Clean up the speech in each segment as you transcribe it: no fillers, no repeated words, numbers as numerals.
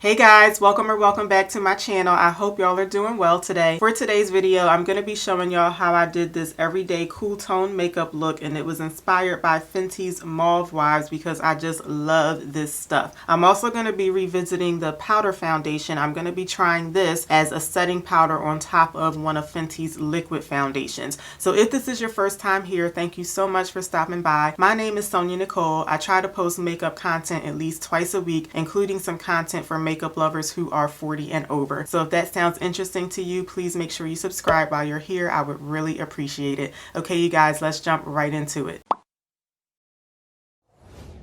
Hey guys, welcome or welcome back to my channel. I hope y'all are doing well today. For today's video, I'm going to be showing y'all how I did this everyday cool tone makeup look, and it was inspired by Fenty's Mauve Vibes because I just love this stuff. I'm also going to be revisiting the powder foundation. I'm going to be trying this as a setting powder on top of one of Fenty's liquid foundations. So if this is your first time here, thank you so much for stopping by. My name is SonyaNicole. I try to post makeup content at least twice a week, including some content for makeup lovers who are 40 and over. So if that sounds interesting to you, please make sure you subscribe while you're here. I would really appreciate it. Okay, you guys, let's jump right into it.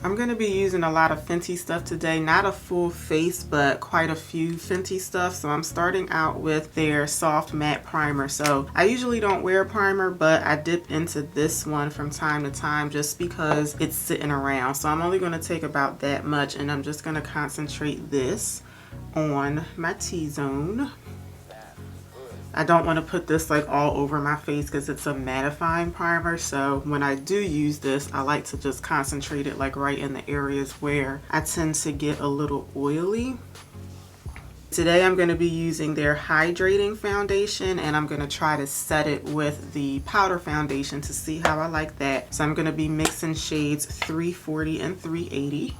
I'm going to be using a lot of Fenty stuff today, not a full face, but quite a few Fenty stuff. So I'm starting out with their soft matte primer. So I usually don't wear primer, but I dip into this one from time to time just because it's sitting around. So I'm only going to take about that much, and I'm just going to concentrate this on my T-zone. I don't want to put this like all over my face because it's a mattifying primer. So when I do use this, I like to just concentrate it like right in the areas where I tend to get a little oily. Today I'm going to be using their Hydrating foundation, and I'm going to try to set it with the powder foundation to see how I like that. So I'm going to be mixing shades 340 and 380.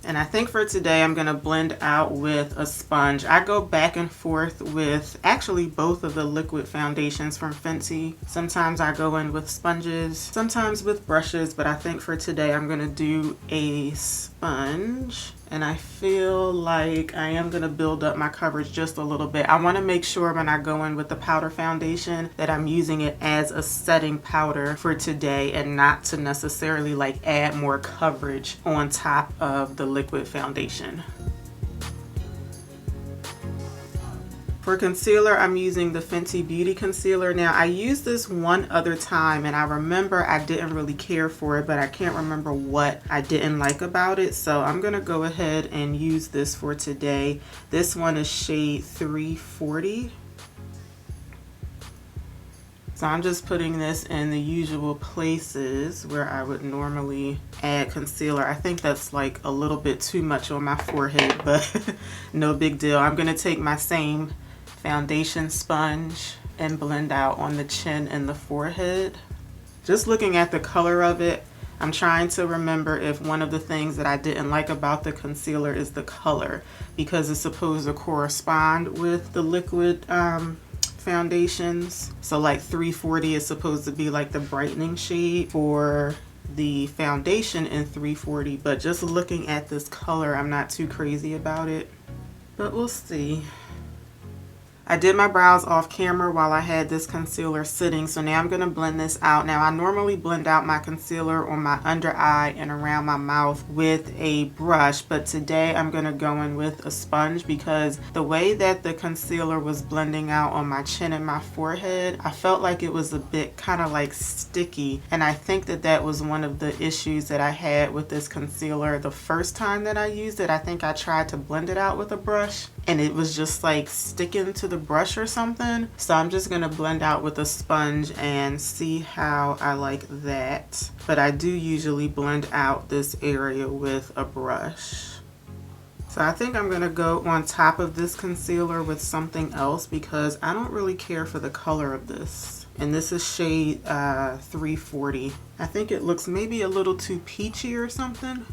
And I think for today I'm going to blend out with a sponge. I go back and forth with actually both of the liquid foundations from Fenty. Sometimes I go in with sponges, sometimes with brushes, but I think for today I'm going to do a sponge. And I feel like I am going to build up my coverage just a little bit. I want to make sure when I go in with the powder foundation that I'm using it as a setting powder for today and not to necessarily like add more coverage on top of the liquid foundation. For concealer, I'm using the Fenty Beauty Concealer. Now, I used this one other time, and I remember I didn't really care for it, but I can't remember what I didn't like about it. So I'm going to go ahead and use this for today. This one is shade 340. So I'm just putting this in the usual places where I would normally add concealer. I think that's like a little bit too much on my forehead, but no big deal. I'm going to take my same foundation sponge and blend out on the chin and the forehead. Just looking at the color of it, I'm trying to remember if one of the things that I didn't like about the concealer is the color, because it's supposed to correspond with the liquid foundations. So like 340 is supposed to be like the brightening shade for the foundation in 340, but just looking at this color, I'm not too crazy about it, but we'll see. I did my brows off camera while I had this concealer sitting, so now I'm going to blend this out. Now, I normally blend out my concealer on my under eye and around my mouth with a brush, but today I'm going to go in with a sponge because the way that the concealer was blending out on my chin and my forehead, I felt like it was a bit kind of like sticky, and I think that that was one of the issues that I had with this concealer the first time that I used it. I think I tried to blend it out with a brush, and it was just like sticking to the brush or something. So I'm just going to blend out with a sponge and see how I like that. But I do usually blend out this area with a brush. So I think I'm going to go on top of this concealer with something else because I don't really care for the color of this. And this is shade 340. I think it looks maybe a little too peachy or something.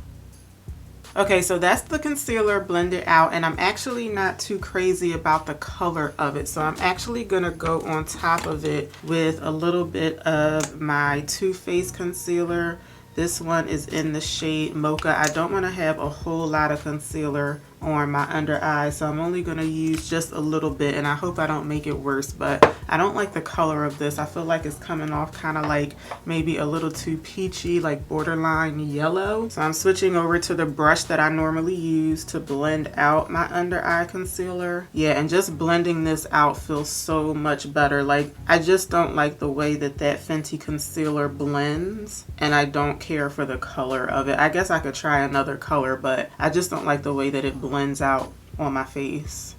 Okay, so that's the concealer blended out, and I'm actually not too crazy about the color of it. So I'm actually gonna go on top of it with a little bit of my Too Faced concealer. This one is in the shade Mocha. I don't want to have a whole lot of concealer on my under eye, so I'm only going to use just a little bit, and I hope I don't make it worse, but I don't like the color of this. I feel like it's coming off kind of like maybe a little too peachy, like borderline yellow. So I'm switching over to the brush that I normally use to blend out my under eye concealer. Yeah, and just blending this out feels so much better. Like, I just don't like the way that that Fenty concealer blends, and I don't care for the color of it. I guess I could try another color, but I just don't like the way that it blends out on my face.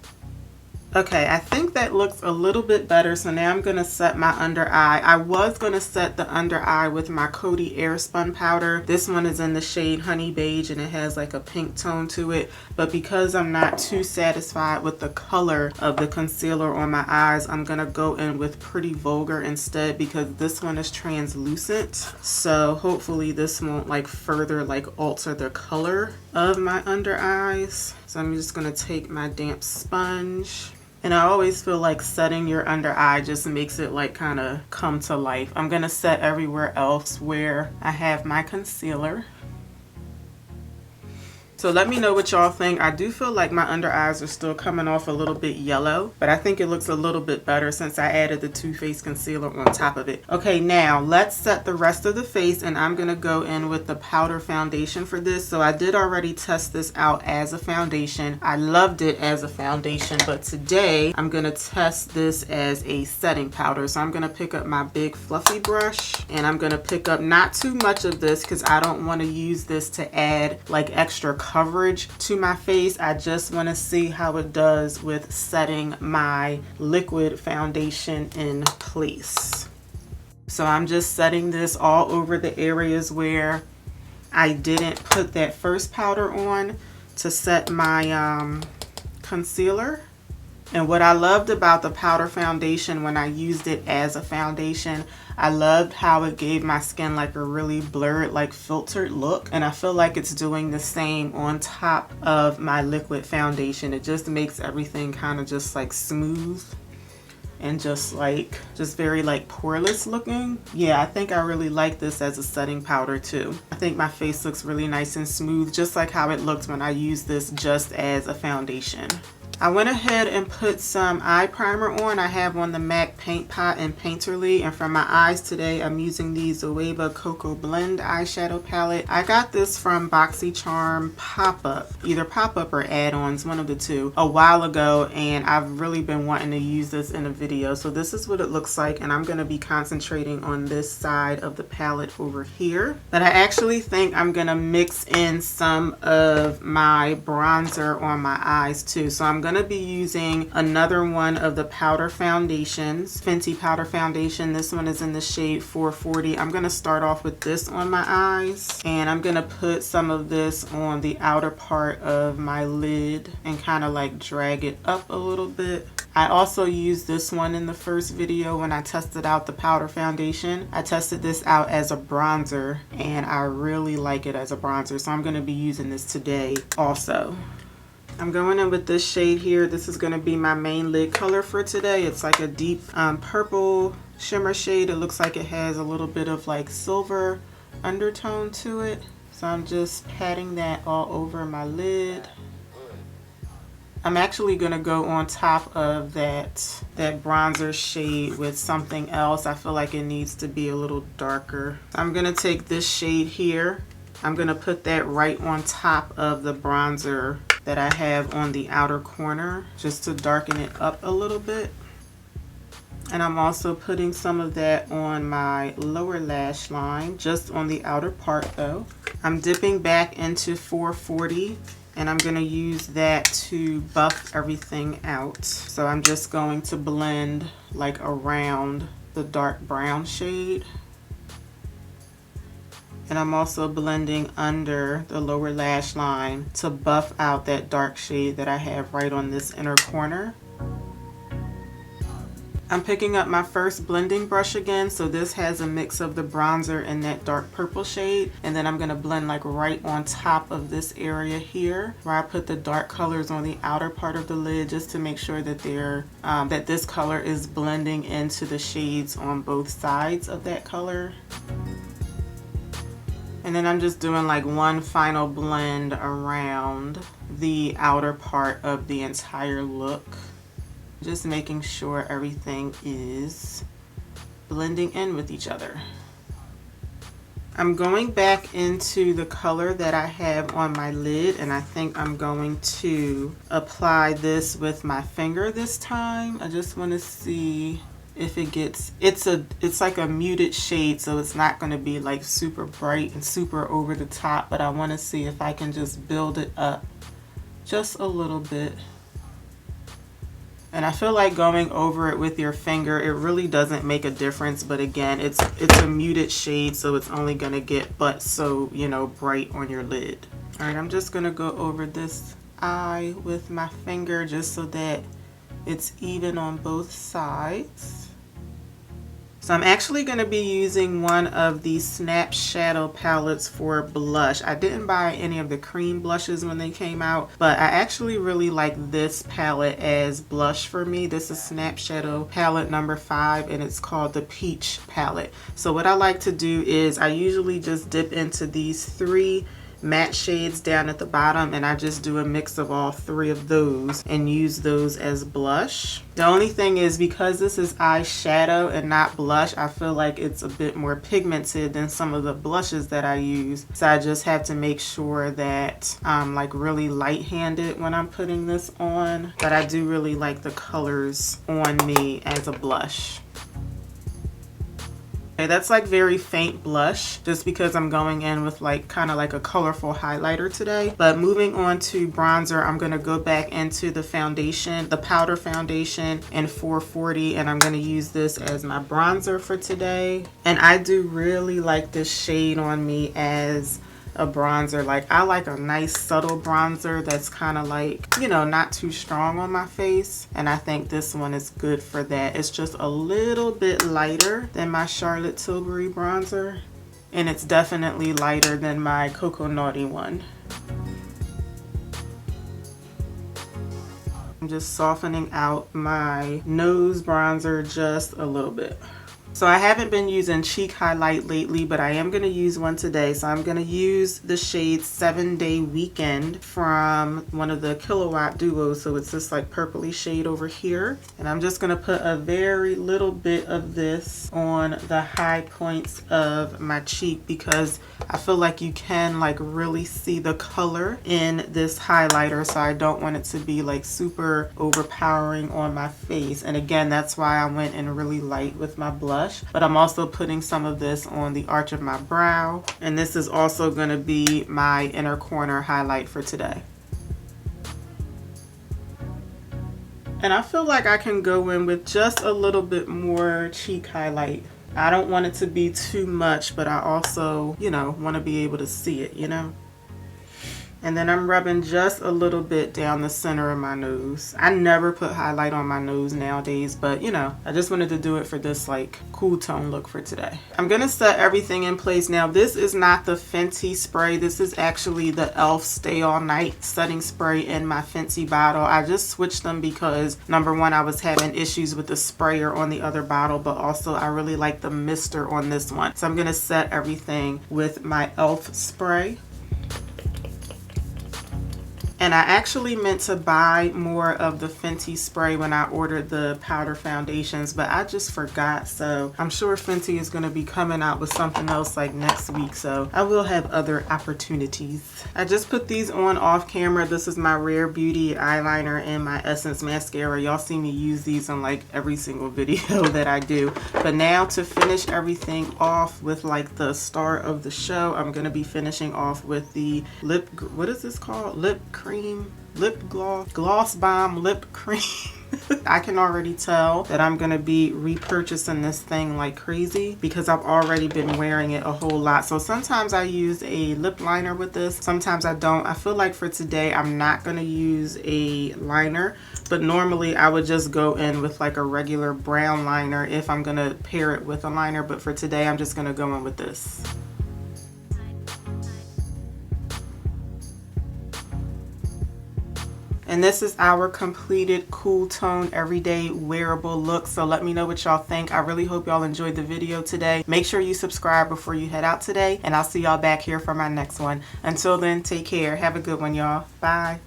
Okay, I think that looks a little bit better. So now I'm going to set my under eye. I was going to set the under eye with my Coty Airspun powder. This one is in the shade Honey Beige and it has like a pink tone to it. But because I'm not too satisfied with the color of the concealer on my eyes, I'm going to go in with Pretty Vulgar instead because this one is translucent. So hopefully this won't like further like alter the color of my under eyes. So I'm just going to take my damp sponge. And I always feel like setting your under eye just makes it like kind of come to life. I'm going to set everywhere else where I have my concealer. So let me know what y'all think. I do feel like my under eyes are still coming off a little bit yellow, but I think it looks a little bit better since I added the Too Faced concealer on top of it. Okay, now let's set the rest of the face, and I'm going to go in with the powder foundation for this. So I did already test this out as a foundation. I loved it as a foundation, but today I'm going to test this as a setting powder. So I'm going to pick up my big fluffy brush, and I'm going to pick up not too much of this because I don't want to use this to add like extra coverage to my face. I just want to see how it does with setting my liquid foundation in place. So I'm just setting this all over the areas where I didn't put that first powder on to set my concealer. And what I loved about the powder foundation when I used it as a foundation, I loved how it gave my skin like a really blurred, like filtered look. And I feel like it's doing the same on top of my liquid foundation. It just makes everything kind of just like smooth and just very like poreless looking. Yeah, I think I really like this as a setting powder too. I think my face looks really nice and smooth, just like how it looked when I used this just as a foundation. I went ahead and put some eye primer on. I have on the MAC Paint Pot and Painterly, and for my eyes today I'm using the Zoeva Coco Blend eyeshadow palette. I got this from BoxyCharm pop-up, either pop-up or add-ons, one of the two, a while ago, and I've really been wanting to use this in a video. So this is what it looks like, and I'm going to be concentrating on this side of the palette over here. But I actually think I'm going to mix in some of my bronzer on my eyes too. So I'm going to be using another one of the powder foundations, Fenty powder foundation. This one is in the shade 440. I'm going to start off with this on my eyes, and I'm going to put some of this on the outer part of my lid and kind of like drag it up a little bit. I also used this one in the first video when I tested out the powder foundation. I tested this out as a bronzer and I really like it as a bronzer, so I'm going to be using this today also. I'm going in with this shade here. This is going to be my main lid color for today. It's like a deep purple shimmer shade. It looks like it has a little bit of like silver undertone to it. So I'm just patting that all over my lid. I'm actually going to go on top of that bronzer shade with something else. I feel like it needs to be a little darker. I'm going to take this shade here. I'm going to put that right on top of the bronzer that I have on the outer corner just to darken it up a little bit. And I'm also putting some of that on my lower lash line, just on the outer part though. I'm dipping back into 440 and I'm going to use that to buff everything out. So I'm just going to blend like around the dark brown shade. And I'm also blending under the lower lash line to buff out that dark shade that I have right on this inner corner. I'm picking up my first blending brush again, so this has a mix of the bronzer and that dark purple shade, and then I'm going to blend like right on top of this area here where I put the dark colors on the outer part of the lid, just to make sure that that this color is blending into the shades on both sides of that color. And then I'm just doing like one final blend around the outer part of the entire look. Just making sure everything is blending in with each other. I'm going back into the color that I have on my lid, and I think I'm going to apply this with my finger this time. I just want to see if it gets, it's like a muted shade, so it's not going to be like super bright and super over the top, but I want to see if I can just build it up just a little bit. And I feel like going over it with your finger, it really doesn't make a difference. But again, it's a muted shade, so it's only going to get but so, you know, bright on your lid. All right, I'm just going to go over this eye with my finger just so that it's even on both sides. So I'm actually going to be using one of the Snap Shadow palettes for blush. I didn't buy any of the cream blushes when they came out, but I actually really like this palette as blush for me. This is Snap Shadow palette number 5, and it's called the Peach palette. So what I like to do is I usually just dip into these 3 matte shades down at the bottom, and I just do a mix of all 3 of those and use those as blush. The only thing is, because this is eyeshadow and not blush, I feel like it's a bit more pigmented than some of the blushes that I use. So I just have to make sure that I'm like really light-handed when I'm putting this on. But I do really like the colors on me as a blush. Okay, that's like very faint blush just because I'm going in with like kind of like a colorful highlighter today. But moving on to bronzer, I'm going to go back into the foundation, the powder foundation in 440, and I'm going to use this as my bronzer for today. And I do really like this shade on me as a bronzer. Like, I like a nice subtle bronzer that's kind of like, you know, not too strong on my face, and I think this one is good for that. It's just a little bit lighter than my Charlotte Tilbury bronzer, and it's definitely lighter than my Coco Naughty one. I'm just softening out my nose bronzer just a little bit. So I haven't been using cheek highlight lately, but I am going to use one today. So I'm going to use the shade 7-Day Weekend from one of the Kilowatt Duos. So it's this like purpley shade over here. And I'm just going to put a very little bit of this on the high points of my cheek, because I feel like you can like really see the color in this highlighter. So I don't want it to be like super overpowering on my face. And again, that's why I went in really light with my blush. But I'm also putting some of this on the arch of my brow, and this is also going to be my inner corner highlight for today. And I feel like I can go in with just a little bit more cheek highlight. I don't want it to be too much, but I also, you know, want to be able to see it, you know. And then I'm rubbing just a little bit down the center of my nose. I never put highlight on my nose nowadays, but you know, I just wanted to do it for this like cool tone look for today. I'm gonna set everything in place now. This is not the Fenty spray. This is actually the e.l.f. Stay All Night setting spray in my Fenty bottle. I just switched them because number one, I was having issues with the sprayer on the other bottle, but also I really like the mister on this one. So I'm gonna set everything with my e.l.f. spray. And I actually meant to buy more of the Fenty spray when I ordered the powder foundations, but I just forgot. So I'm sure Fenty is going to be coming out with something else like next week, so I will have other opportunities. I just put these on off camera. This is my Rare Beauty eyeliner and my Essence mascara. Y'all see me use these on like every single video that I do. But now to finish everything off with like the star of the show, I'm going to be finishing off with the what is this called? Lip gloss bomb lip cream. I can already tell that I'm gonna be repurchasing this thing like crazy because I've already been wearing it a whole lot. So sometimes I use a lip liner with this, sometimes I don't. I feel like for today I'm not gonna use a liner, but normally I would just go in with like a regular brown liner if I'm gonna pair it with a liner, but for today I'm just gonna go in with this. And this is our completed cool tone everyday wearable look. So let me know what y'all think. I really hope y'all enjoyed the video today. Make sure you subscribe before you head out today, and I'll see y'all back here for my next one. Until then, take care. Have a good one, y'all. Bye.